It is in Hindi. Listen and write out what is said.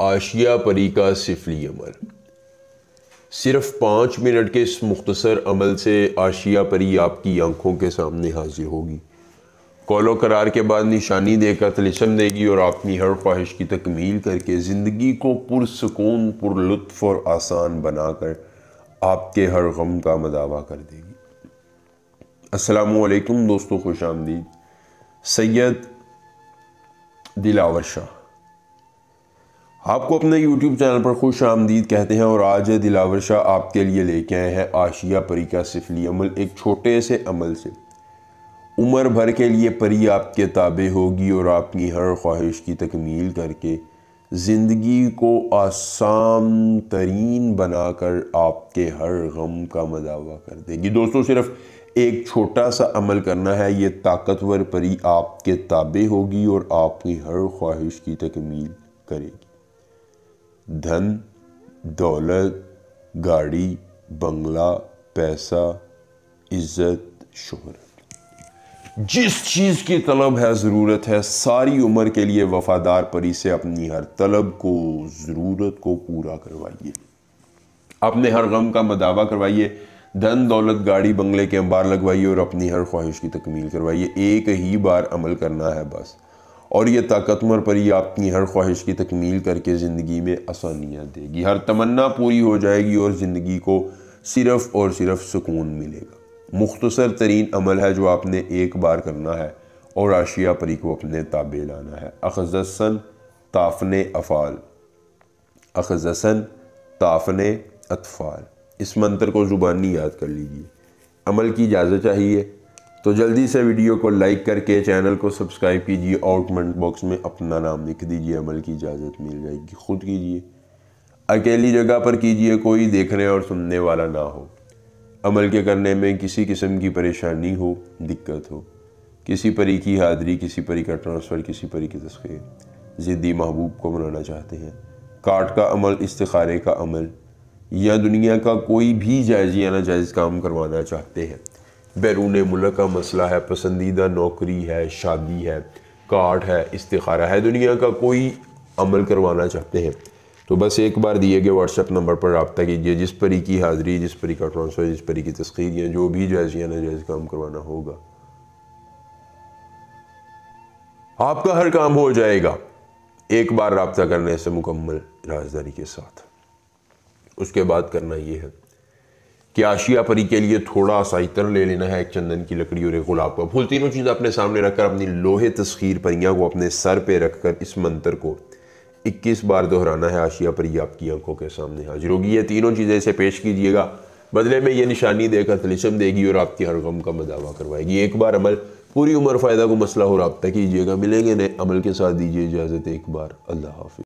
आशिया परी का सिफली अमल। सिर्फ 5 मिनट के इस मुख्तसर अमल से आशिया परी आपकी आंखों के सामने हाजिर होगी। कौलो करार के बाद निशानी देकर तलिस्म देगी और अपनी हर ख्वाहिश की तकमील करके ज़िंदगी को पुरसकून, पुरलुत्फ़ और आसान बनाकर आपके हर गम का मदावा कर देगी। अस्सलामुअलैकुम दोस्तों, खुश आमदीद। सैयद दिलावर शाह आपको अपने YouTube चैनल पर खुश आमदीद कहते हैं और आज दिलावर शाह आपके लिए लेके आए हैं आशिया परी का सिफली अमल। एक छोटे से अमल से उम्र भर के लिए परी आपके ताबे होगी और आपकी हर ख्वाहिश की तकमील करके ज़िंदगी को आसान तरीन बनाकर आपके हर गम का मदावा कर देगी। दोस्तों, सिर्फ एक छोटा सा अमल करना है, ये ताकतवर परी आपके ताबे होगी और आपकी हर ख्वाहिश की तकमील करेगी। धन, दौलत, गाड़ी, बंगला, पैसा, इज्जत, शोहरत, जिस चीज़ की तलब है, ज़रूरत है, सारी उम्र के लिए वफादार परी से अपनी हर तलब को, ज़रूरत को पूरा करवाइए। अपने हर गम का मदावा करवाइए। धन, दौलत, गाड़ी, बंगले के अंबार लगवाइए और अपनी हर ख्वाहिश की तकमील करवाइए। एक ही बार अमल करना है बस, और ये ताकतवर परी आपकी हर ख्वाहिश की तकमील करके ज़िंदगी में आसानियाँ देगी। हर तमन्ना पूरी हो जाएगी और ज़िंदगी को सिर्फ़ और सिर्फ सुकून मिलेगा। मुख्तसर तरीन अमल है जो आपने एक बार करना है और आशिया परी को अपने ताबे लाना है। अखज़सन ताफ़ने अफ़ाल, अखज़सन ताफ़ने अतफ़ाल, इस मंत्र को ज़ुबानी याद कर लीजिए। अमल की इजाज़त चाहिए तो जल्दी से वीडियो को लाइक करके चैनल को सब्सक्राइब कीजिए और कमेंट बॉक्स में अपना नाम लिख दीजिए। अमल की इजाज़त मिल जाएगी। खुद कीजिए, अकेली जगह पर कीजिए, कोई देखने और सुनने वाला ना हो। अमल के करने में किसी किस्म की परेशानी हो, दिक्कत हो, किसी परी की हाज़िरी, किसी परी का ट्रांसफ़र, किसी परी की तस्ख़ीर, ज़िद्दी महबूब को मनाना चाहते हैं, कार्ड का अमल, इस्तिखारे का अमल, या दुनिया का कोई भी जायज़ या नाजायज़ काम करवाना चाहते हैं, बैरून मुल्क का मसला है, पसंदीदा नौकरी है, शादी है, कार्ड है, इस्तिखारा है, दुनिया का कोई अमल करवाना चाहते हैं, तो बस एक बार दिए गए व्हाट्सएप नंबर पर रब्ता कीजिए। जिस परी की हाज़िरी, जिस परी का ट्रांसफ़र, जिस परी की तस्ख़ीर या जो भी जायज़ या नाजायज़ काम करवाना होगा, आपका हर काम हो जाएगा एक बार रब्ता करने से मुकम्मल राज़दारी के साथ। उसके बाद करना ये है कि आशिया परी के लिए थोड़ा सा इत्र ले लेना है, एक चंदन की लकड़ी और एक गुलाब का फूल, तीनों चीज़ अपने सामने रखकर अपनी लोहे तस्खीर परियां को अपने सर पे रखकर इस मंत्र को 21 बार दोहराना है। आशिया परी आपकी आंखों के सामने हाजिर होगी। ये तीनों चीज़ें इसे पेश कीजिएगा, बदले में ये निशानी देकर तलिस्म देगी और आपकी हर गम का मदावा करवाएगी। एक बार अमल, पूरी उम्र फ़ायदा को मसला हो रब्ता कीजिएगा। मिलेंगे नए अमल के साथ, दीजिए इजाज़त। एक बार अल्लाह हाफ़िज़।